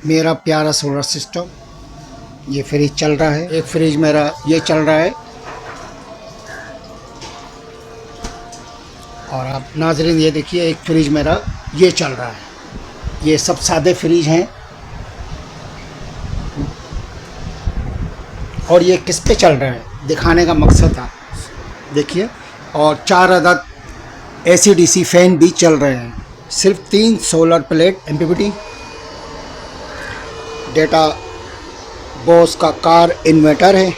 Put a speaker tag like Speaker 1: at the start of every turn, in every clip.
Speaker 1: मेरा प्यारा solar system, ये फ्रिज चल रहा है। एक फ्रिज मेरा ये चल रहा है। और आप नाज़रीन ये देखिए, एक फ्रिज मेरा ये चल रहा है। ये सब सादे फ्रिज हैं। और ये किस पे चल रहा है दिखाने का मकसद था, देखिए। और 4 अदद AC/DC फैन भी चल रहे हैं। सिर्फ 3 solar plate MPPT data boss का कार इन्वर्टर है।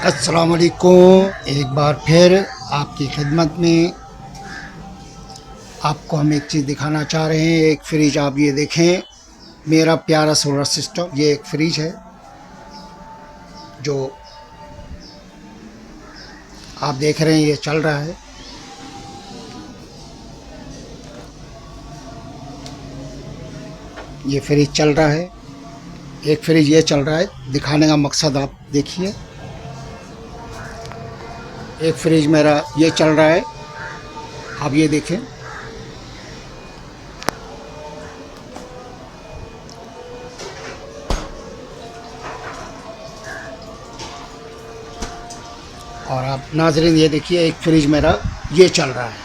Speaker 1: अस्सलाम वालेकुम, एक बार फिर आपकी खिदमत में। आपको हम एक चीज़ दिखाना चाह रहे हैं। एक फ्रिज आप ये देखें, मेरा प्यारा सोलर सिस्टम। ये एक फ्रिज है जो आप देख रहे हैं, ये चल रहा है। ये फ्रिज चल रहा है। एक फ्रिज ये चल रहा है, दिखाने का मकसद आप देखिए। एक फ्रिज मेरा ये चल रहा है, आप ये देखें। और आप नाज़रीन ये देखिए, एक फ्रिज मेरा ये चल रहा है।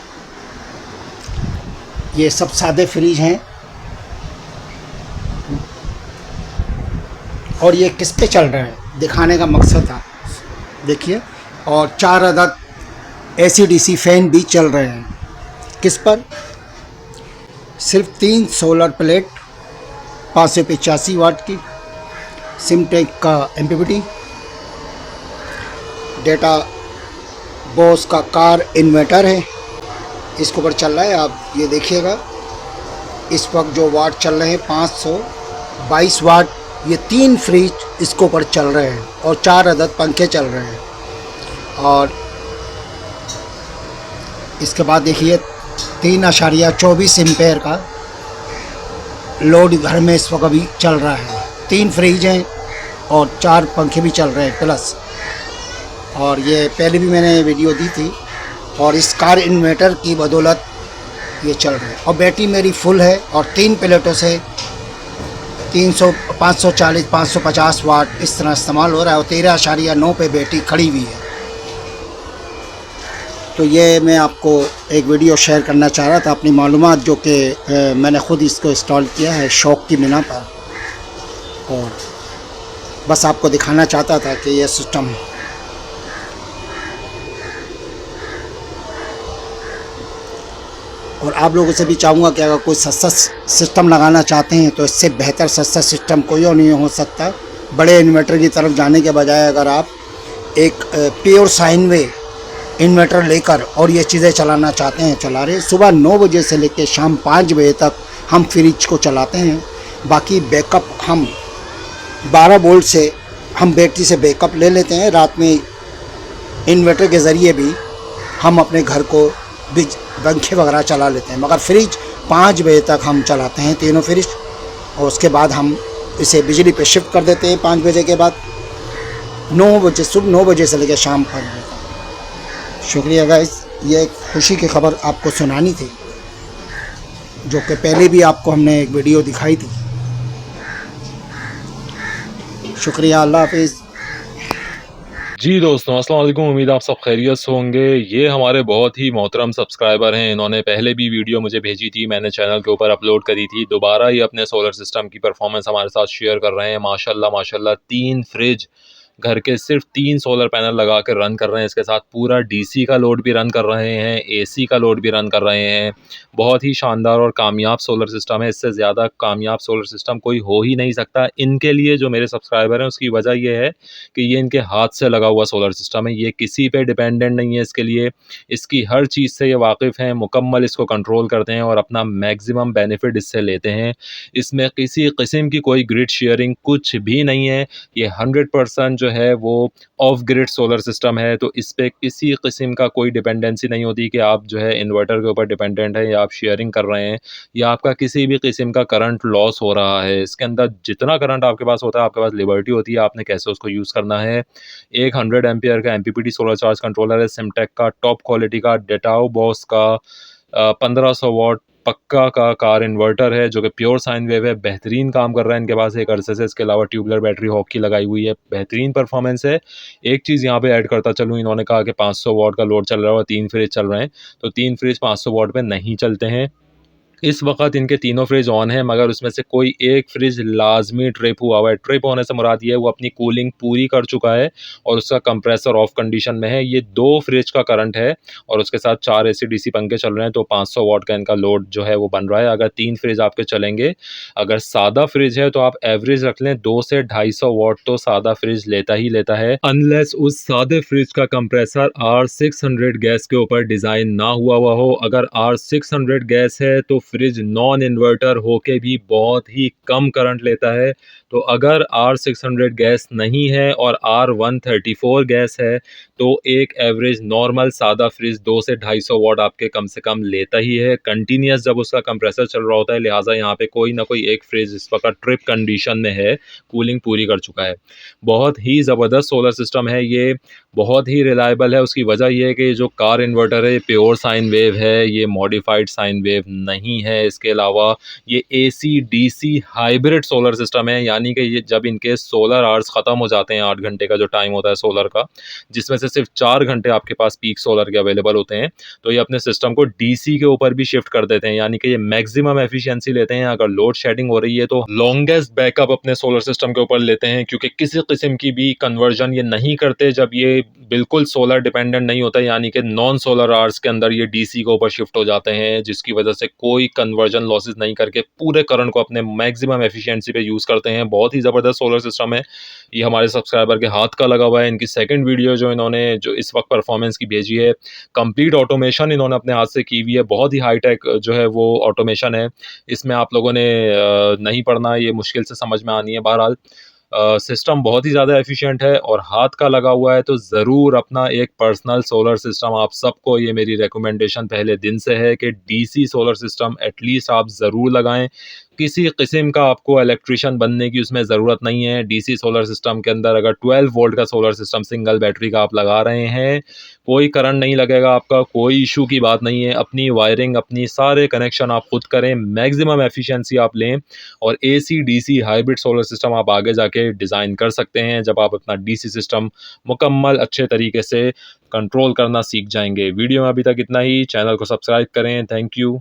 Speaker 1: ये सब सादे फ्रिज हैं। और ये किस पे चल रहा है दिखाने का मकसद था, देखिए। और 4 अदद AC/DC फैन भी चल रहे हैं। किस पर? सिर्फ 3 सोलर प्लेट 585 वाट की सिमटेक का MPPT डेटा बॉस का कार इन्वर्टर है, इसके ऊपर चल रहा है। आप ये देखिएगा, इस वक्त जो वाट चल रहे हैं 522 वाट। ये 3 फ्रिज इसके ऊपर चल रहे हैं और 4 अदद पंखे चल रहे हैं। और इसके बाद देखिए 3.24 एम्पेयर का लोड घर में इस वक्त अभी चल रहा है। 3 फ्रिज हैं और 4 पंखे भी चल रहे हैं प्लस। और ये पहले भी मैंने वीडियो दी थी। और इस कार इन्वर्टर की बदौलत ये चल रहा है। और बैटरी मेरी फुल है और 3 प्लेटों से 300 540 550 वाट इस तरह इस्तेमाल हो रहा है। और 13.9 पे बैटरी खड़ी हुई है। तो ये मैं आपको एक वीडियो शेयर करना चाह रहा था, अपनी मालूमात, जो कि मैंने ख़ुद इसको इंस्टॉल किया है शौक़ की बिना पर। और बस आपको दिखाना चाहता था कि ये सिस्टम है। और आप लोगों से भी चाहूँगा कि अगर कोई सस्ता सिस्टम लगाना चाहते हैं तो इससे बेहतर सस्ता सिस्टम कोई और नहीं हो सकता। बड़े इन्वर्टर की तरफ जाने के बजाय अगर आप एक प्योर साइन वे इन्वर्टर लेकर और ये चीज़ें चलाना चाहते हैं, चला रहे। सुबह 9 बजे से लेकर शाम 5 बजे तक हम फ्रिज को चलाते हैं। बाकी बैकअप हम 12 वोल्ट से हम बैटरी से बैकअप ले लेते हैं। रात में इन्वर्टर के ज़रिए भी हम अपने घर को पंखे वगैरह चला लेते हैं। मगर फ्रिज 5 बजे तक हम चलाते हैं, तीनों फ्रिज। और उसके बाद हम इसे बिजली पे शिफ्ट कर देते हैं 5 बजे के बाद। 9 बजे, सुबह 9 बजे से लेकर शाम 5 बजे तक। शुक्रिया गाइस, ये एक खुशी की खबर आपको सुनानी थी, जो कि पहले भी आपको हमने एक वीडियो दिखाई थी। शुक्रिया, अल्लाह हाफिज़।
Speaker 2: जी दोस्तों, अस्सलाम वालेकुम। उम्मीद आप सब खैरियत से होंगे। ये हमारे बहुत ही मोहतरम सब्सक्राइबर हैं। इन्होंने पहले भी वीडियो मुझे भेजी थी, मैंने चैनल के ऊपर अपलोड करी थी। दोबारा ये अपने सोलर सिस्टम की परफॉर्मेंस हमारे साथ शेयर कर रहे हैं। माशाल्लाह माशाल्लाह, 3 फ्रिज घर के सिर्फ 3 सोलर पैनल लगा कर रन कर रहे हैं। इसके साथ पूरा DC का लोड भी रन कर रहे हैं, AC का लोड भी रन कर रहे हैं। बहुत ही शानदार और कामयाब सोलर सिस्टम है। इससे ज़्यादा कामयाब सोलर सिस्टम कोई हो ही नहीं सकता इनके लिए, जो मेरे सब्सक्राइबर हैं। उसकी वजह यह है कि ये इनके हाथ से लगा हुआ सोलर सिस्टम है। ये किसी पे डिपेंडेंट नहीं है इसके लिए। इसकी हर चीज़ से ये वाकिफ़ हैं, मुकम्मल इसको कंट्रोल करते हैं और अपना मैक्सिमम बेनिफिट इससे लेते हैं। इसमें किसी किस्म की कोई ग्रिड शेयरिंग कुछ भी नहीं है। ये 100% जो है वो ऑफ ग्रिड सोलर सिस्टम है, तो इस पे किसी किस्म का कोई डिपेंडेंसी नहीं होती कि आप जो है इन्वर्टर के ऊपर डिपेंडेंट हैं या आप शेयरिंग कर रहे हैं या आपका किसी भी किस्म का करंट लॉस हो रहा है। इसके अंदर जितना करंट आपके पास होता है, आपके पास लिबर्टी होती है आपने कैसे उसको यूज़ करना है। एक 100 एम्पियर का MPPT सोलर चार्ज कंट्रोलर है, सिमटेक का टॉप क्वालिटी का, डेटाओ बॉस का 1500 वॉट पक्का का कार इन्वर्टर है जो कि प्योर साइन वेव है, बेहतरीन काम कर रहा है इनके पास एक अरसे से। इसके अलावा ट्यूबलर बैटरी हॉक की लगाई हुई है, बेहतरीन परफॉर्मेंस है। एक चीज़ यहाँ पे ऐड करता चलूँ, इन्होंने कहा कि 500 वॉट का लोड चल रहा है और 3 फ्रिज चल रहे हैं, तो 3 फ्रिज 500 वॉट पे नहीं चलते हैं। इस वक्त इनके तीनों फ्रिज ऑन है, मगर उसमें से कोई एक फ्रिज लाजमी ट्रिप हुआ हुआ है। ट्रिप होने से मुराद ये है वो अपनी कूलिंग पूरी कर चुका है और उसका कंप्रेसर ऑफ कंडीशन में है। ये 2 फ्रिज का करंट है और उसके साथ 4 AC/DC पंखे चल रहे हैं, तो 500 वॉट का इनका लोड जो है वो बन रहा है। अगर 3 फ्रिज आपके चलेंगे, अगर सादा फ्रिज है तो आप एवरेज रख लें 2 से 250 वॉट तो सादा फ्रिज लेता ही लेता है, अनलेस उस सादे फ्रिज का कंप्रेसर R600 गैस के ऊपर डिज़ाइन ना हुआ हो। अगर R600 गैस है तो फ्रिज नॉन इन्वर्टर होके भी बहुत ही कम करंट लेता है। तो अगर R600 गैस नहीं है और R134 गैस है तो एक एवरेज नॉर्मल सादा फ्रिज 2 से 250 वॉट आपके कम से कम लेता ही है, कंटिन्यूस जब उसका कंप्रेसर चल रहा होता है। लिहाजा यहाँ पे कोई ना कोई एक फ्रिज इस वक्त ट्रिप कंडीशन में है, कूलिंग पूरी कर चुका है। बहुत ही ज़बरदस्त सोलर सिस्टम है ये, बहुत ही रिलायबल है। उसकी वजह यह है कि जो कार इन्वर्टर है ये प्योर साइन वेव है, ये मॉडिफाइड साइन वेव नहीं है। इसके अलावा ये AC/DC हाइब्रिड सोलर सिस्टम है, यानी कि ये जब इनके सोलर आवर्स ख़त्म हो जाते हैं, 8 घंटे का जो टाइम होता है सोलर का, जिसमें से सिर्फ 4 घंटे आपके पास पीक सोलर के अवेलेबल होते हैं, तो ये अपने सिस्टम को DC के ऊपर भी शिफ्ट कर देते हैं, यानी कि ये मैक्सिमम एफिशिएंसी लेते हैं। अगर लोड शेडिंग हो रही है तो लॉन्गेस्ट बैकअप अपने सोलर सिस्टम के ऊपर लेते हैं, क्योंकि किसी किस्म की भी कन्वर्जन ये नहीं करते जब ये बिल्कुल सोलर डिपेंडेंट नहीं होता, यानी कि नॉन सोलर आवर्स के अंदर ये DC के ऊपर शिफ्ट हो जाते हैं, जिसकी वजह से कोई कन्वर्जन लॉसेस नहीं करके पूरे करंट को अपने मैक्सिमम एफिशिएंसी पे यूज़ करते हैं। बहुत ही ज़बरदस्त सोलर सिस्टम है, ये हमारे सब्सक्राइबर के हाथ का लगा हुआ है। इनकी सेकंड वीडियो जो इन्होंने जो इस वक्त परफॉर्मेंस की भेजी है, कंप्लीट ऑटोमेशन इन्होंने अपने हाथ से की हुई है, बहुत ही हाईटेक जो है वो ऑटोमेशन है। इसमें आप लोगों ने नहीं पढ़ना, ये मुश्किल से समझ में आनी है। बहरहाल सिस्टम बहुत ही ज़्यादा एफिशिएंट है और हाथ का लगा हुआ है, तो ज़रूर अपना एक पर्सनल सोलर सिस्टम, आप सबको ये मेरी रिकमेंडेशन पहले दिन से है कि DC सोलर सिस्टम एटलीस्ट आप ज़रूर लगाएं। किसी किस्म का आपको इलेक्ट्रिशियन बनने की उसमें ज़रूरत नहीं है। DC सोलर सिस्टम के अंदर अगर 12 वोल्ट का सोलर सिस्टम सिंगल बैटरी का आप लगा रहे हैं, कोई करंट नहीं लगेगा आपका, कोई इशू की बात नहीं है। अपनी वायरिंग, अपनी सारे कनेक्शन आप खुद करें, मैक्सिमम एफिशिएंसी आप लें और AC/DC हाइब्रिड सोलर सिस्टम आप आगे जाके डिज़ाइन कर सकते हैं जब आप अपना DC सिस्टम मुकम्मल अच्छे तरीके से कंट्रोल करना सीख जाएंगे। वीडियो में अभी तक इतना ही, चैनल को सब्सक्राइब करें। Thank you.